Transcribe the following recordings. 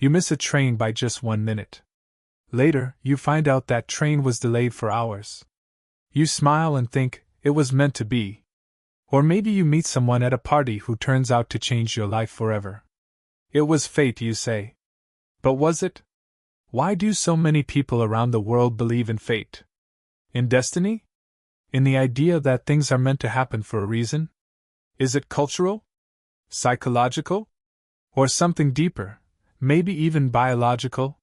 You miss a train by just 1 minute. Later, you find out that train was delayed for hours. You smile and think, it was meant to be. Or maybe you meet someone at a party who turns out to change your life forever. It was fate, you say. But was it? Why do so many people around the world believe in fate? In destiny? In the idea that things are meant to happen for a reason? Is it cultural? Psychological? Or something deeper, maybe even biological?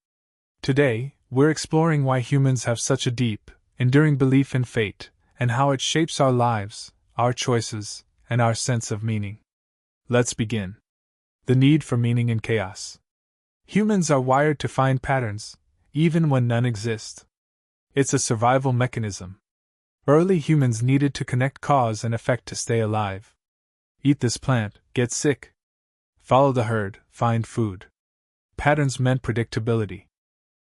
Today, we're exploring why humans have such a deep, enduring belief in fate, and how it shapes our lives, our choices, and our sense of meaning. Let's begin. The need for meaning in chaos. Humans are wired to find patterns, even when none exist. It's a survival mechanism. Early humans needed to connect cause and effect to stay alive. Eat this plant, get sick. Follow the herd, find food. Patterns meant predictability.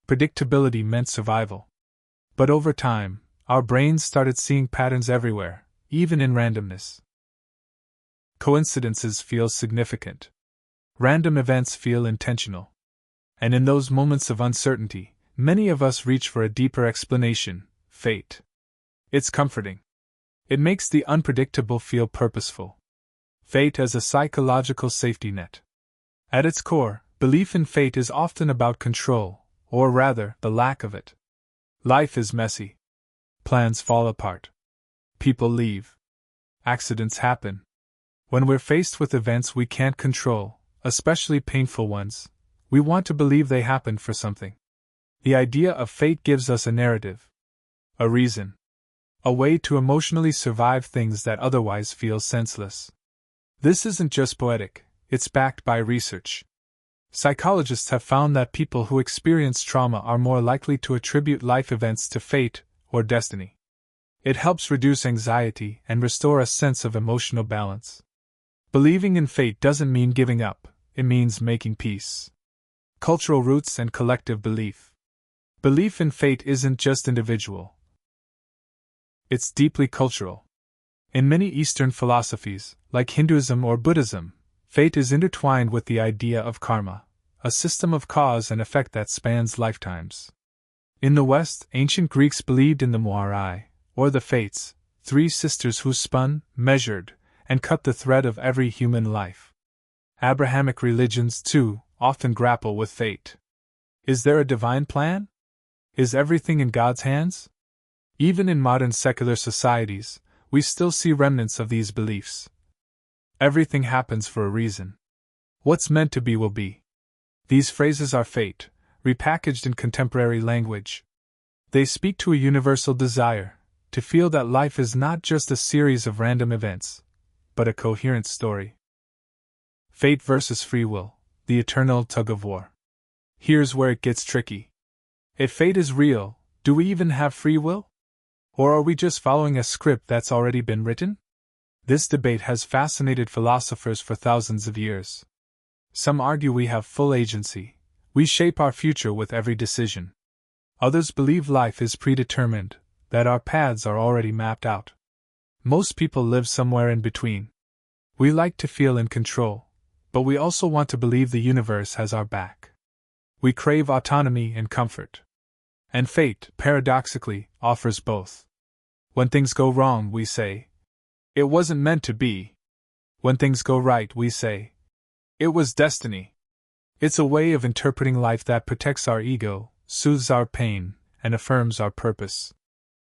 Predictability meant survival. But over time, our brains started seeing patterns everywhere, even in randomness. Coincidences feel significant. Random events feel intentional. And in those moments of uncertainty, many of us reach for a deeper explanation: fate. It's comforting. It makes the unpredictable feel purposeful. Fate as a psychological safety net. At its core, belief in fate is often about control, or rather, the lack of it. Life is messy. Plans fall apart. People leave. Accidents happen. When we're faced with events we can't control, especially painful ones, we want to believe they happened for something. The idea of fate gives us a narrative, a reason, a way to emotionally survive things that otherwise feel senseless. This isn't just poetic, it's backed by research. Psychologists have found that people who experience trauma are more likely to attribute life events to fate or destiny. It helps reduce anxiety and restore a sense of emotional balance. Believing in fate doesn't mean giving up, it means making peace. Cultural roots and collective belief. Belief in fate isn't just individual. It's deeply cultural. In many Eastern philosophies, like Hinduism or Buddhism, fate is intertwined with the idea of karma, a system of cause and effect that spans lifetimes. In the West, ancient Greeks believed in the Moirai, or the Fates, three sisters who spun, measured, and cut the thread of every human life. Abrahamic religions, too, often grapple with fate. Is there a divine plan? Is everything in God's hands? Even in modern secular societies, we still see remnants of these beliefs. Everything happens for a reason. What's meant to be will be. These phrases are fate, repackaged in contemporary language. They speak to a universal desire, to feel that life is not just a series of random events, but a coherent story. Fate versus free will, the eternal tug-of-war. Here's where it gets tricky. If fate is real, do we even have free will? Or are we just following a script that's already been written? This debate has fascinated philosophers for thousands of years. Some argue we have full agency, we shape our future with every decision. Others believe life is predetermined, that our paths are already mapped out. Most people live somewhere in between. We like to feel in control, but we also want to believe the universe has our back. We crave autonomy and comfort. And fate, paradoxically, offers both. When things go wrong, we say, it wasn't meant to be. When things go right, we say, it was destiny. It's a way of interpreting life that protects our ego, soothes our pain, and affirms our purpose.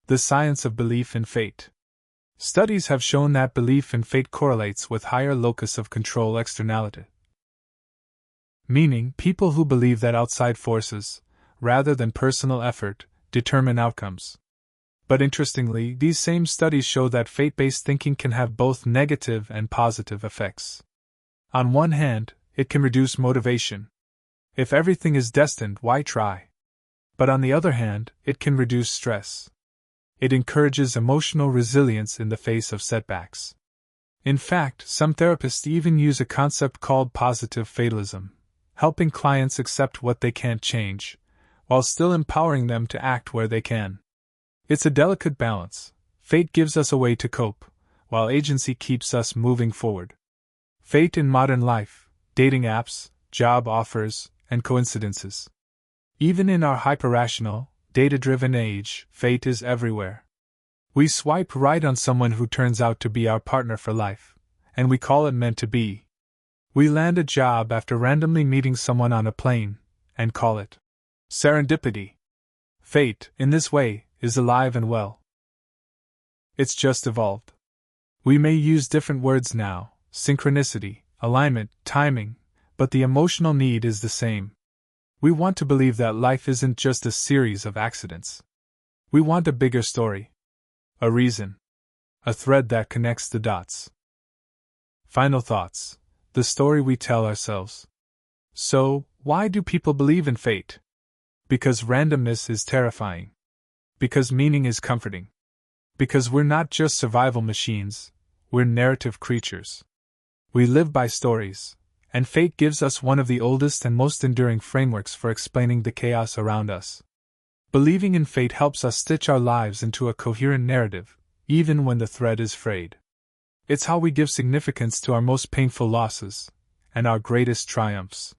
The science of belief in fate. Studies have shown that belief in fate correlates with higher locus of control externality. Meaning, people who believe that outside forces, rather than personal effort, determine outcomes. But interestingly, these same studies show that fate-based thinking can have both negative and positive effects. On one hand, it can reduce motivation. If everything is destined, why try? But on the other hand, it can reduce stress. It encourages emotional resilience in the face of setbacks. In fact, some therapists even use a concept called positive fatalism, helping clients accept what they can't change, while still empowering them to act where they can. It's a delicate balance. Fate gives us a way to cope, while agency keeps us moving forward. Fate in modern life, dating apps, job offers, and coincidences. Even in our hyper-rational, data-driven age, fate is everywhere. We swipe right on someone who turns out to be our partner for life, and we call it meant to be. We land a job after randomly meeting someone on a plane, and call it serendipity. Fate, in this way, is alive and well. It's just evolved. We may use different words now, synchronicity, alignment, timing, but the emotional need is the same. We want to believe that life isn't just a series of accidents. We want a bigger story. A reason. A thread that connects the dots. Final thoughts. The story we tell ourselves. So, why do people believe in fate? Because randomness is terrifying. Because meaning is comforting. Because we're not just survival machines, we're narrative creatures. We live by stories, and fate gives us one of the oldest and most enduring frameworks for explaining the chaos around us. Believing in fate helps us stitch our lives into a coherent narrative, even when the thread is frayed. It's how we give significance to our most painful losses, and our greatest triumphs.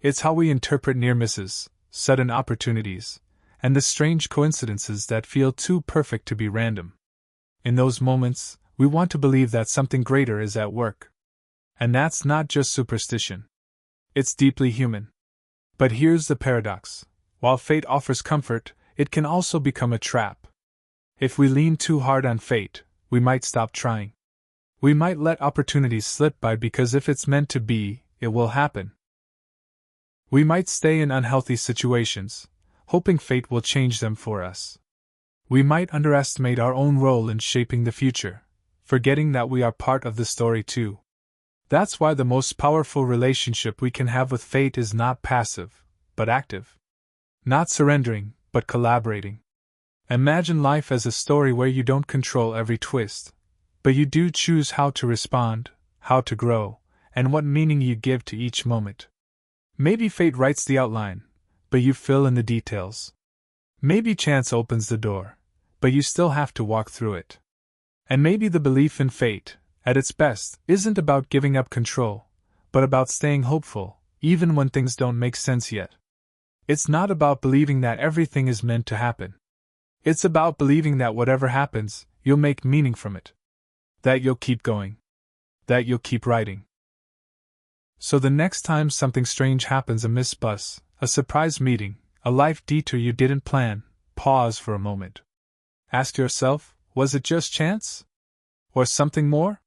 It's how we interpret near misses, sudden opportunities, and the strange coincidences that feel too perfect to be random. In those moments, we want to believe that something greater is at work. And that's not just superstition. It's deeply human. But here's the paradox. While fate offers comfort, it can also become a trap. If we lean too hard on fate, we might stop trying. We might let opportunities slip by because if it's meant to be, it will happen. We might stay in unhealthy situations, hoping fate will change them for us. We might underestimate our own role in shaping the future, forgetting that we are part of the story too. That's why the most powerful relationship we can have with fate is not passive, but active. Not surrendering, but collaborating. Imagine life as a story where you don't control every twist, but you do choose how to respond, how to grow, and what meaning you give to each moment. Maybe fate writes the outline, but you fill in the details. Maybe chance opens the door, but you still have to walk through it. And maybe the belief in fate, at its best, isn't about giving up control, but about staying hopeful, even when things don't make sense yet. It's not about believing that everything is meant to happen. It's about believing that whatever happens, you'll make meaning from it. That you'll keep going. That you'll keep writing. So the next time something strange happens, a missed bus, a surprise meeting, a life detour you didn't plan, pause for a moment. Ask yourself, was it just chance? Or something more?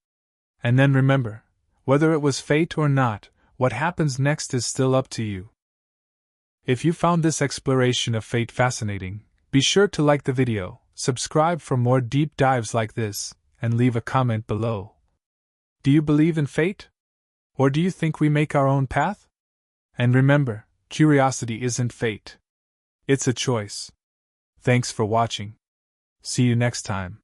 And then remember, whether it was fate or not, what happens next is still up to you. If you found this exploration of fate fascinating, be sure to like the video, subscribe for more deep dives like this, and leave a comment below. Do you believe in fate? Or do you think we make our own path? And remember, curiosity isn't fate. It's a choice. Thanks for watching. See you next time.